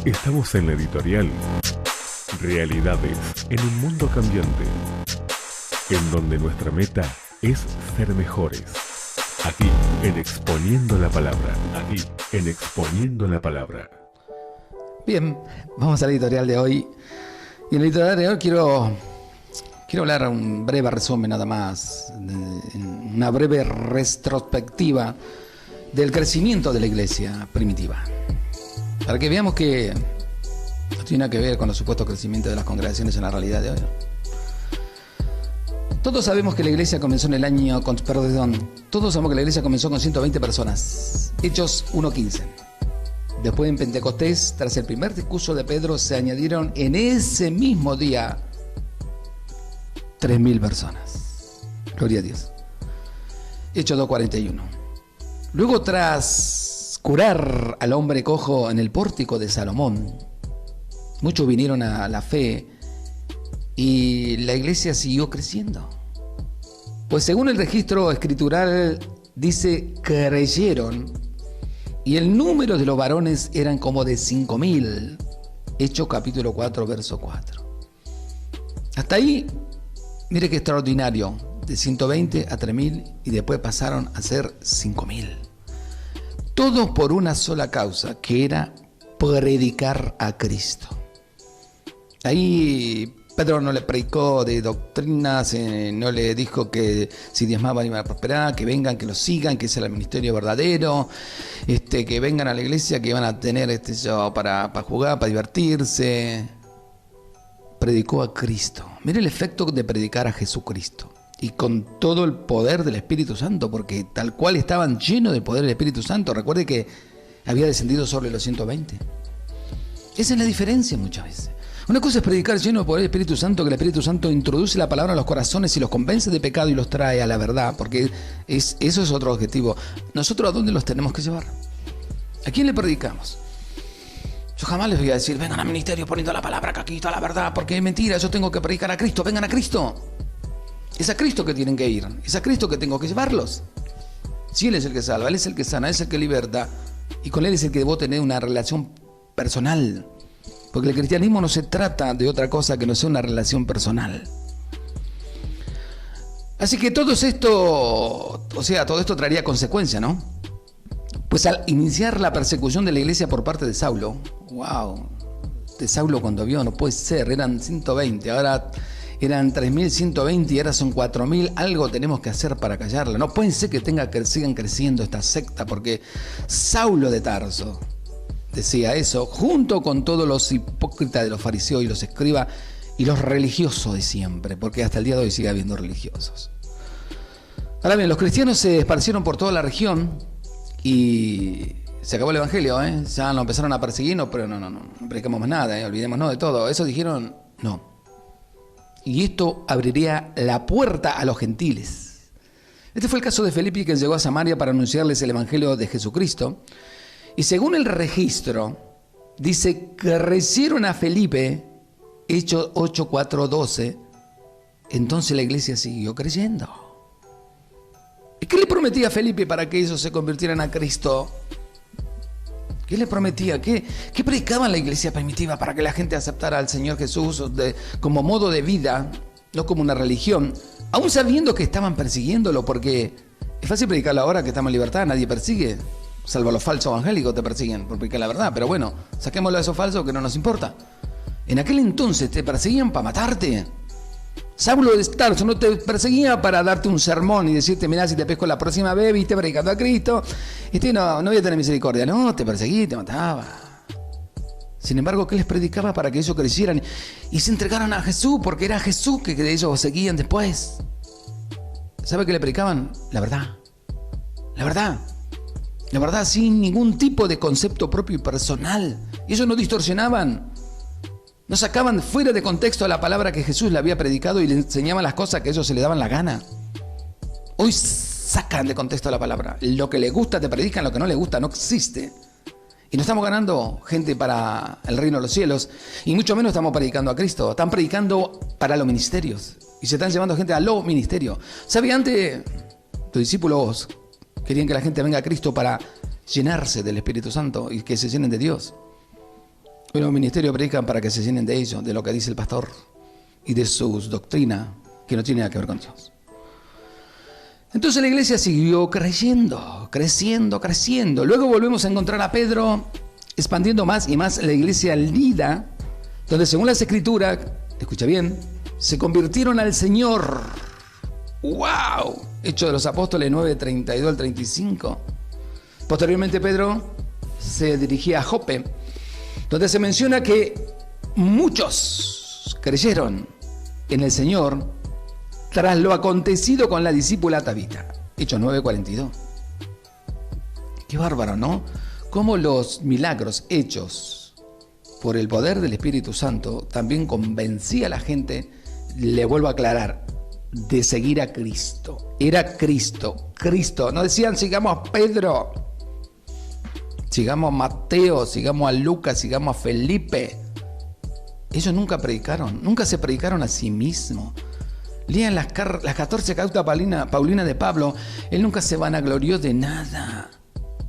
Estamos en la editorial Realidades en un mundo cambiante, en donde nuestra meta es ser mejores. Aquí, en Exponiendo la Palabra. Aquí, en Exponiendo la Palabra. Bien, vamos a la editorial de hoy. Y en la editorial de hoy quiero hablar un breve resumen nada más, una breve retrospectiva del crecimiento de la iglesia primitiva. Para que veamos que no tiene nada que ver con los supuestos crecimientos de las congregaciones en la realidad de hoy. Todos sabemos que la iglesia comenzó en el año, todos sabemos que la iglesia comenzó con 120 personas. Hechos 1:15. Después en Pentecostés, tras el primer discurso de Pedro, se añadieron en ese mismo día 3.000 personas. Gloria a Dios. Hechos 2:41. Luego, tras curar al hombre cojo en el pórtico de Salomón, muchos vinieron a la fe y la iglesia siguió creciendo. Pues según el registro escritural dice creyeron y el número de los varones eran como de 5.000. Hechos capítulo 4, verso 4. Hasta ahí, mire qué extraordinario. De 120 a 3.000 y después pasaron a ser 5.000. Todos por una sola causa, que era predicar a Cristo. Ahí Pedro no le predicó de doctrinas, no le dijo que si diezmaban iban a prosperar, que vengan, que lo sigan, que ese era el ministerio verdadero, que vengan a la iglesia, que iban a tener para jugar, para divertirse. Predicó a Cristo. Mire el efecto de predicar a Jesucristo. Y con todo el poder del Espíritu Santo, porque tal cual estaban llenos del poder del Espíritu Santo. Recuerde que había descendido sobre los 120. Esa es la diferencia muchas veces. Una cosa es predicar lleno de poder del Espíritu Santo, que el Espíritu Santo introduce la palabra en los corazones y los convence de pecado y los trae a la verdad, porque eso es otro objetivo. ¿Nosotros a dónde los tenemos que llevar? ¿A quién le predicamos? Yo jamás les voy a decir, vengan al ministerio poniendo la palabra que aquí está la verdad, porque es mentira, yo tengo que predicar a Cristo, vengan a Cristo. Es a Cristo que tienen que ir, es a Cristo que tengo que llevarlos. Si Él es el que salva, Él es el que sana, Él es el que liberta, y con Él es el que debo tener una relación personal. Porque el cristianismo no se trata de otra cosa que no sea una relación personal. Así que todo esto traería consecuencia, ¿no? Pues al iniciar la persecución de la iglesia por parte de Saulo, de Saulo cuando vio, no puede ser, eran 120, ahora eran 3.120 y ahora son 4.000, algo tenemos que hacer para callarla. No puede ser que sigan creciendo esta secta, porque Saulo de Tarso decía eso, junto con todos los hipócritas de los fariseos y los escribas y los religiosos de siempre, porque hasta el día de hoy sigue habiendo religiosos. Ahora bien, los cristianos se esparcieron por toda la región y se acabó el evangelio, ya no empezaron a perseguirnos, pero no predicamos más nada, olvidémonos de todo. Eso dijeron, no. Y esto abriría la puerta a los gentiles. Este fue el caso de Felipe, que llegó a Samaria para anunciarles el evangelio de Jesucristo. Y según el registro, dice que recibieron a Felipe, Hechos 8, 4, 12. Entonces la iglesia siguió creyendo. ¿Y qué le prometía a Felipe para que ellos se convirtieran a Cristo? ¿Qué le prometía? ¿Qué predicaba la iglesia primitiva para que la gente aceptara al Señor Jesús como modo de vida, no como una religión? Aún sabiendo que estaban persiguiéndolo, porque es fácil predicarlo ahora que estamos en libertad, nadie persigue. Salvo los falsos evangélicos te persiguen por predicar la verdad. Pero bueno, saquémoslo de esos falsos que no nos importa. En aquel entonces te perseguían para matarte. Saulo de Tarso no te perseguía para darte un sermón y decirte, mirá, si te pesco la próxima vez, viste, predicando a Cristo, no voy a tener misericordia. No, te perseguía y te mataba. Sin embargo, ¿qué les predicaba para que ellos crecieran y se entregaran a Jesús? Porque era Jesús que ellos seguían después. ¿Sabe qué le predicaban? La verdad. La verdad. La verdad, sin ningún tipo de concepto propio y personal. Y ellos no distorsionaban. No sacaban fuera de contexto la palabra que Jesús le había predicado y le enseñaban las cosas que a ellos se les daban la gana. Hoy sacan de contexto la palabra. Lo que les gusta te predican, lo que no les gusta no existe. Y no estamos ganando gente para el reino de los cielos, y mucho menos estamos predicando a Cristo. Están predicando para los ministerios. Y se están llevando gente a los ministerios. ¿Sabe? Antes los discípulos querían que la gente venga a Cristo para llenarse del Espíritu Santo y que se llenen de Dios. Hoy los ministerios predican para que se llenen de ellos, de lo que dice el pastor y de sus doctrinas que no tienen nada que ver con Dios. Entonces la iglesia siguió creciendo. Luego volvemos a encontrar a Pedro expandiendo más y más la iglesia Lida, donde según las escrituras, escucha bien, se convirtieron al Señor. ¡Wow! Hechos de los Apóstoles 9, 32 al 35. Posteriormente Pedro se dirigía a Jope, donde se menciona que muchos creyeron en el Señor tras lo acontecido con la discípula Tabita. Hechos 9, 42. Qué bárbaro, ¿no? Cómo los milagros hechos por el poder del Espíritu Santo también convencía a la gente, le vuelvo a aclarar, de seguir a Cristo. Era Cristo. No decían sigamos a Pedro, sigamos a Mateo, sigamos a Lucas, sigamos a Felipe. Ellos nunca se predicaron a sí mismos. Lean las 14 cartas Paulinas de Pablo. Él nunca se vanaglorió de nada.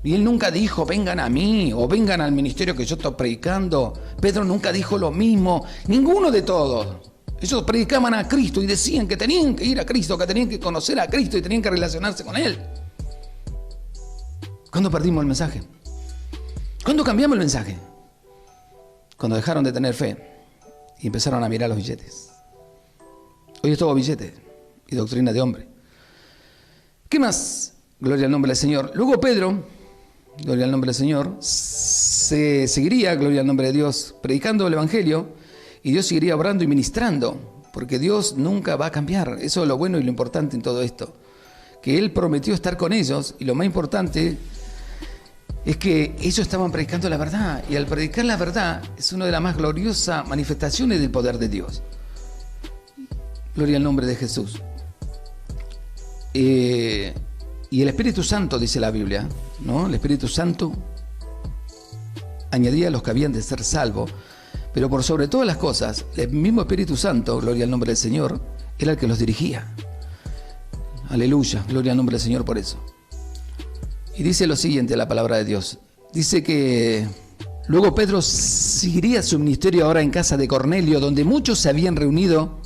Y él nunca dijo, vengan a mí, o vengan al ministerio que yo estoy predicando. Pedro nunca dijo lo mismo. Ninguno de todos. Ellos predicaban a Cristo y decían que tenían que ir a Cristo, que tenían que conocer a Cristo y tenían que relacionarse con Él. ¿Cuándo perdimos el mensaje? ¿Cuándo cambiamos el mensaje? Cuando dejaron de tener fe y empezaron a mirar los billetes. Hoy es todo billete y doctrina de hombre. ¿Qué más? Gloria al nombre del Señor. Luego Pedro, gloria al nombre del Señor, se seguiría, gloria al nombre de Dios, predicando el Evangelio, y Dios seguiría obrando y ministrando, porque Dios nunca va a cambiar. Eso es lo bueno y lo importante en todo esto, que Él prometió estar con ellos, y lo más importante es que ellos estaban predicando la verdad, y al predicar la verdad es una de las más gloriosas manifestaciones del poder de Dios. Gloria al nombre de Jesús. Y el Espíritu Santo, dice la Biblia, ¿no? El Espíritu Santo añadía a los que habían de ser salvos, pero por sobre todas las cosas, el mismo Espíritu Santo, gloria al nombre del Señor, era el que los dirigía. Aleluya, gloria al nombre del Señor por eso. Y dice lo siguiente la palabra de Dios. Dice que luego Pedro seguiría su ministerio ahora en casa de Cornelio, donde muchos se habían reunido.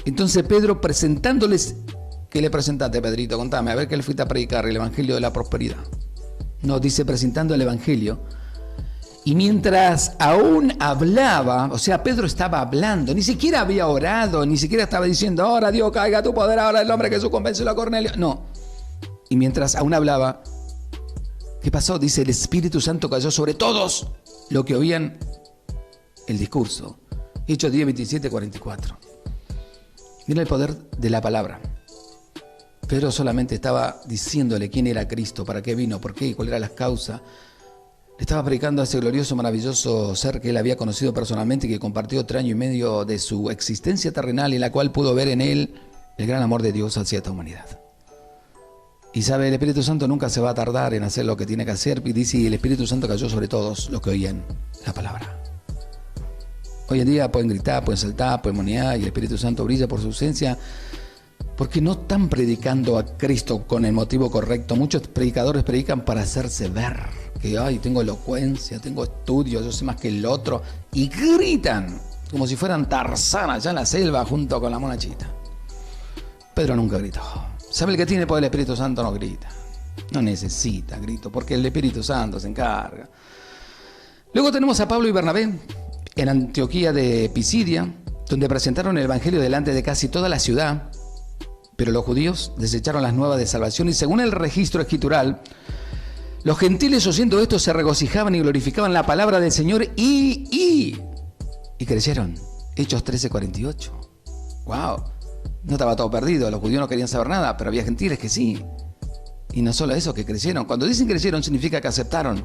Entonces Pedro presentándoles, ¿qué le presentaste, Pedrito? Contame, a ver qué le fuiste a predicar, el Evangelio de la prosperidad. No, dice presentando el Evangelio. Y mientras aún hablaba, o sea, Pedro estaba hablando, ni siquiera había orado, ni siquiera estaba diciendo, ahora Dios, caiga tu poder, ahora el nombre de Jesús convenció a Cornelio. No. Y mientras aún hablaba, ¿qué pasó? Dice, el Espíritu Santo cayó sobre todos los que oían el discurso. Hechos 10, 27, 44. Mira el poder de la palabra. Pedro solamente estaba diciéndole quién era Cristo, para qué vino, por qué y cuál era la causa. Le estaba predicando a ese glorioso, maravilloso ser que él había conocido personalmente y que compartió 3 años y medio de su existencia terrenal, en la cual pudo ver en él el gran amor de Dios hacia esta humanidad. Y sabe, el Espíritu Santo nunca se va a tardar en hacer lo que tiene que hacer. Y dice, y el Espíritu Santo cayó sobre todos los que oían la palabra. Hoy en día pueden gritar, pueden saltar, pueden monear, y el Espíritu Santo brilla por su ausencia, porque no están predicando a Cristo con el motivo correcto. Muchos predicadores predican para hacerse ver, que ay, tengo elocuencia, tengo estudios, yo sé más que el otro, y gritan como si fueran Tarzán allá en la selva junto con la monachita. Pedro nunca gritó. ¿Sabe el que tiene poder del Espíritu Santo? No grita, no necesita grito, porque el Espíritu Santo se encarga. Luego tenemos a Pablo y Bernabé en Antioquía de Pisidia, donde presentaron el Evangelio delante de casi toda la ciudad, pero los judíos desecharon las nuevas de salvación, y según el registro escritural, los gentiles oyendo esto se regocijaban y glorificaban la palabra del Señor y creyeron. Hechos 13, 48. ¡Wow! No estaba todo perdido, los judíos no querían saber nada, pero había gentiles que sí. Y no solo eso, que creyeron. Cuando dicen creyeron, significa que aceptaron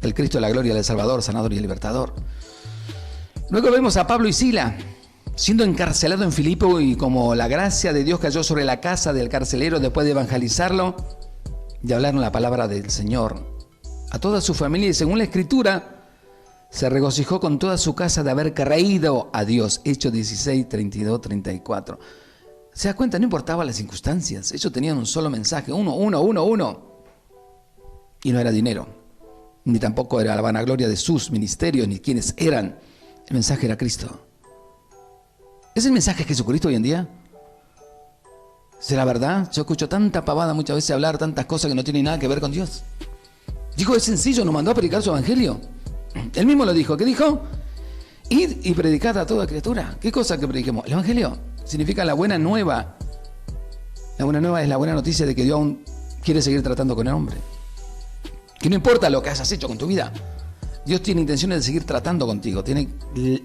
el Cristo de la gloria del Salvador, Sanador y Libertador. Luego vemos a Pablo y Sila siendo encarcelado en Filipo, y como la gracia de Dios cayó sobre la casa del carcelero después de evangelizarlo y hablaron la palabra del Señor a toda su familia, y según la Escritura se regocijó con toda su casa de haber creído a Dios. Hechos 16, 32, 34. ¿Se da cuenta? No importaba las circunstancias. Ellos tenían un solo mensaje, uno. Y no era dinero, ni tampoco era la vanagloria de sus ministerios, ni quienes eran. El mensaje era Cristo. ¿Es el mensaje de Jesucristo hoy en día? ¿Será verdad? Yo escucho tanta pavada muchas veces hablar tantas cosas que no tienen nada que ver con Dios. Dijo, es sencillo, nos mandó a predicar su evangelio. Él mismo lo dijo. ¿Qué dijo? Id y predicad a toda criatura. ¿Qué cosa que prediquemos? El evangelio significa la buena nueva. La buena nueva es la buena noticia de que Dios aún quiere seguir tratando con el hombre. Que no importa lo que hayas hecho con tu vida, Dios tiene intenciones de seguir tratando contigo. Tiene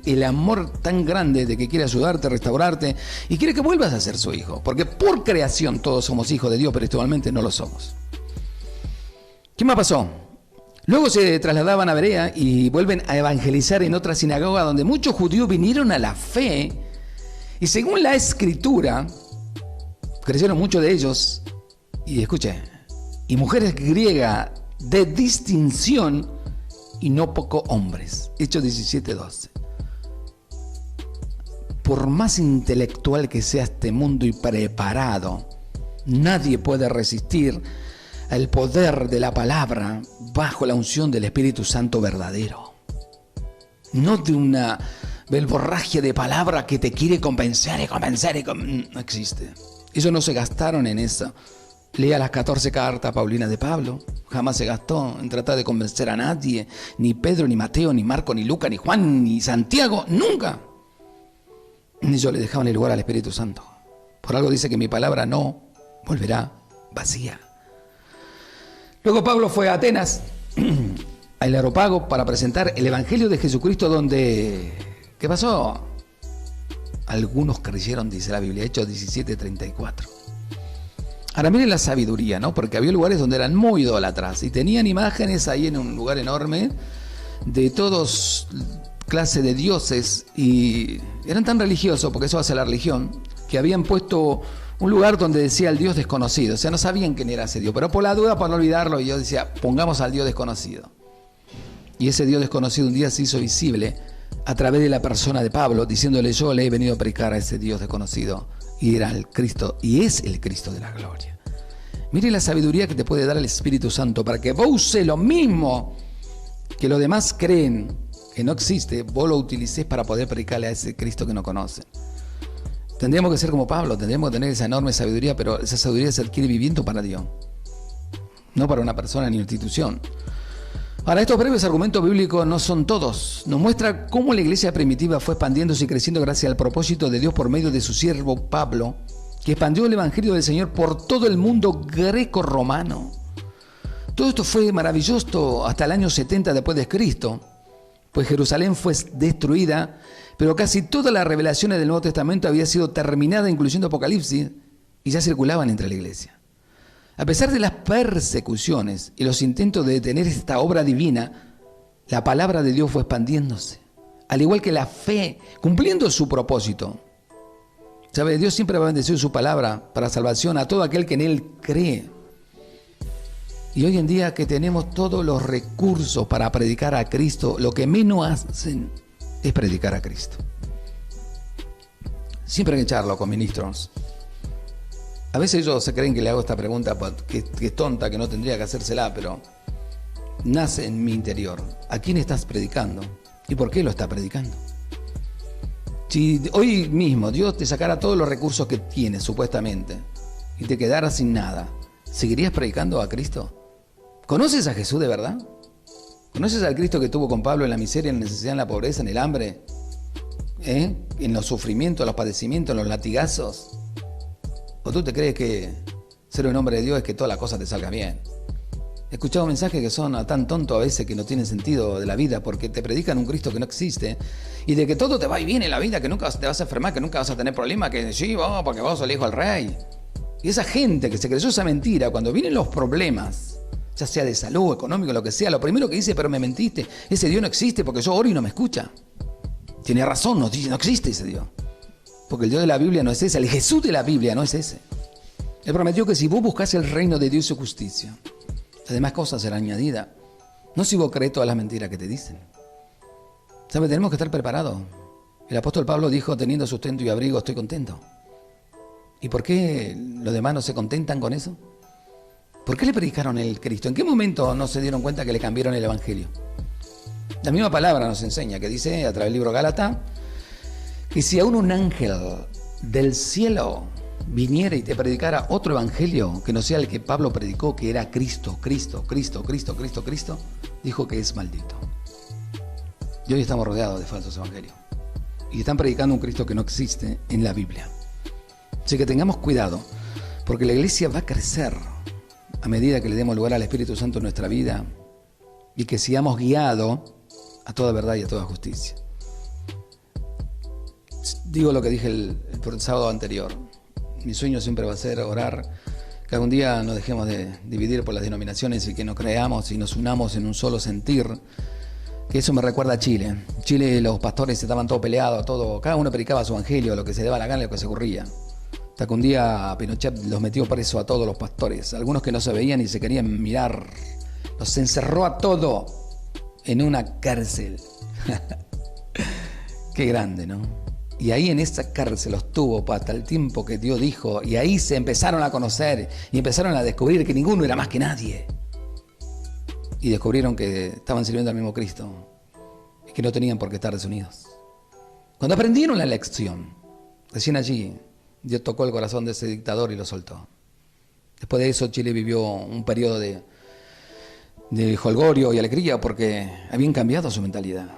el amor tan grande de que quiere ayudarte, restaurarte y quiere que vuelvas a ser su hijo. Porque por creación todos somos hijos de Dios, pero espiritualmente no lo somos. ¿Qué más pasó? Luego se trasladaban a Berea y vuelven a evangelizar en otra sinagoga donde muchos judíos vinieron a la fe. Y según la escritura, crecieron muchos de ellos. Y escuche, y mujeres griegas de distinción y no poco hombres. Hechos 17:12. Por más intelectual que sea este mundo y preparado, nadie puede resistir al poder de la palabra bajo la unción del Espíritu Santo verdadero. No de una verborragia de palabra que te quiere convencer y convencer. No existe. Ellos no se gastaron en eso. Lea las 14 cartas paulinas de Pablo. Jamás se gastó en tratar de convencer a nadie. Ni Pedro, ni Mateo, ni Marco, ni Lucas, ni Juan, ni Santiago. Nunca. Ellos le dejaban el lugar al Espíritu Santo. Por algo dice que mi palabra no volverá vacía. Luego Pablo fue a Atenas, al Areópago, para presentar el Evangelio de Jesucristo donde... ¿Qué pasó? Algunos creyeron, dice la Biblia, Hechos 17:34. Ahora miren la sabiduría, ¿no? Porque había lugares donde eran muy idólatras y tenían imágenes ahí en un lugar enorme de todos clase de dioses y eran tan religiosos, porque eso hace la religión, que habían puesto un lugar donde decía el Dios desconocido. O sea, no sabían quién era ese Dios, pero por la duda, para no olvidarlo, yo decía, pongamos al Dios desconocido. Y ese Dios desconocido un día se hizo visible a través de la persona de Pablo, diciéndole, yo le he venido a predicar a ese Dios desconocido. Y era el Cristo, y es el Cristo de la gloria. Mire la sabiduría que te puede dar el Espíritu Santo para que vos uses lo mismo que los demás creen que no existe, vos lo utilicés para poder predicarle a ese Cristo que no conocen. Tendríamos que ser como Pablo, tendríamos que tener esa enorme sabiduría, pero esa sabiduría se adquiere viviendo para Dios, no para una persona ni una institución. Ahora, estos breves argumentos bíblicos no son todos. Nos muestra cómo la iglesia primitiva fue expandiéndose y creciendo gracias al propósito de Dios por medio de su siervo Pablo, que expandió el evangelio del Señor por todo el mundo greco-romano. Todo esto fue maravilloso hasta el año 70 después de Cristo, pues Jerusalén fue destruida, pero casi todas las revelaciones del Nuevo Testamento había sido terminada, incluyendo Apocalipsis, y ya circulaban entre la iglesia. A pesar de las persecuciones y los intentos de detener esta obra divina, la palabra de Dios fue expandiéndose, al igual que la fe, cumpliendo su propósito. ¿Sabe? Dios siempre va a bendecir su palabra para salvación a todo aquel que en Él cree. Y hoy en día que tenemos todos los recursos para predicar a Cristo, lo que menos hacen es predicar a Cristo. Siempre hay que echarlo con ministros. A veces ellos se creen que le hago esta pregunta que es tonta, que no tendría que hacérsela, pero nace en mi interior. ¿A quién estás predicando? ¿Y por qué lo estás predicando? Si hoy mismo Dios te sacara todos los recursos que tienes, supuestamente, y te quedaras sin nada, ¿seguirías predicando a Cristo? ¿Conoces a Jesús de verdad? ¿Conoces al Cristo que tuvo con Pablo en la miseria, en la necesidad, en la pobreza, en el hambre? En los sufrimientos, en los padecimientos, en los latigazos. ¿O tú te crees que ser un hombre de Dios es que todas las cosas te salgan bien? He escuchado mensajes que son tan tontos a veces que no tienen sentido de la vida porque te predican un Cristo que no existe y de que todo te va y bien en la vida, que nunca te vas a enfermar, que nunca vas a tener problemas, que sí, vos, porque vos sos el hijo del rey. Y esa gente que se creyó esa mentira, cuando vienen los problemas, ya sea de salud, económico, lo que sea, lo primero que dice, pero me mentiste, ese Dios no existe porque yo oro y no me escucha. Tiene razón, no existe ese Dios. Porque el Dios de la Biblia no es ese, el Jesús de la Biblia no es ese. Él prometió que si vos buscás el reino de Dios y su justicia, las demás cosas serán añadidas. No si vos crees todas las mentiras que te dicen. ¿Sabes? Tenemos que estar preparados. El apóstol Pablo dijo, teniendo sustento y abrigo estoy contento. ¿Y por qué los demás no se contentan con eso? ¿Por qué le predicaron el Cristo? ¿En qué momento no se dieron cuenta que le cambiaron el evangelio? La misma palabra nos enseña, que dice a través del libro Gálatas, que si aún un ángel del cielo viniera y te predicara otro evangelio que no sea el que Pablo predicó, que era Cristo, dijo que es maldito. Y hoy estamos rodeados de falsos evangelios. Y están predicando un Cristo que no existe en la Biblia. Así que tengamos cuidado, porque la iglesia va a crecer a medida que le demos lugar al Espíritu Santo en nuestra vida y que sigamos guiados a toda verdad y a toda justicia. Digo lo que dije el sábado anterior. Mi sueño siempre va a ser orar que algún día nos dejemos de dividir por las denominaciones y que nos creamos y nos unamos en un solo sentir. Que eso me recuerda a Chile. En Chile los pastores estaban todos peleados, cada uno predicaba su evangelio, lo que se daba la gana y lo que se ocurría. Hasta que un día Pinochet los metió preso a todos los pastores, algunos que no se veían y se querían mirar. Los encerró a todos en una cárcel. Qué grande, ¿no? Y ahí en esa cárcel los tuvo hasta el tiempo que Dios dijo, y ahí se empezaron a conocer y empezaron a descubrir que ninguno era más que nadie. Y descubrieron que estaban sirviendo al mismo Cristo y que no tenían por qué estar desunidos. Cuando aprendieron la lección, recién allí Dios tocó el corazón de ese dictador y lo soltó. Después de eso Chile vivió un periodo de jolgorio y alegría porque habían cambiado su mentalidad.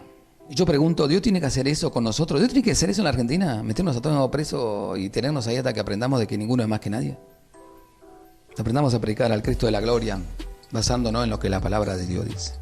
Y yo pregunto, ¿Dios tiene que hacer eso con nosotros? ¿Dios tiene que hacer eso en la Argentina? ¿Meternos a todos presos y tenernos ahí hasta que aprendamos de que ninguno es más que nadie? Aprendamos a predicar al Cristo de la gloria basándonos en lo que la palabra de Dios dice.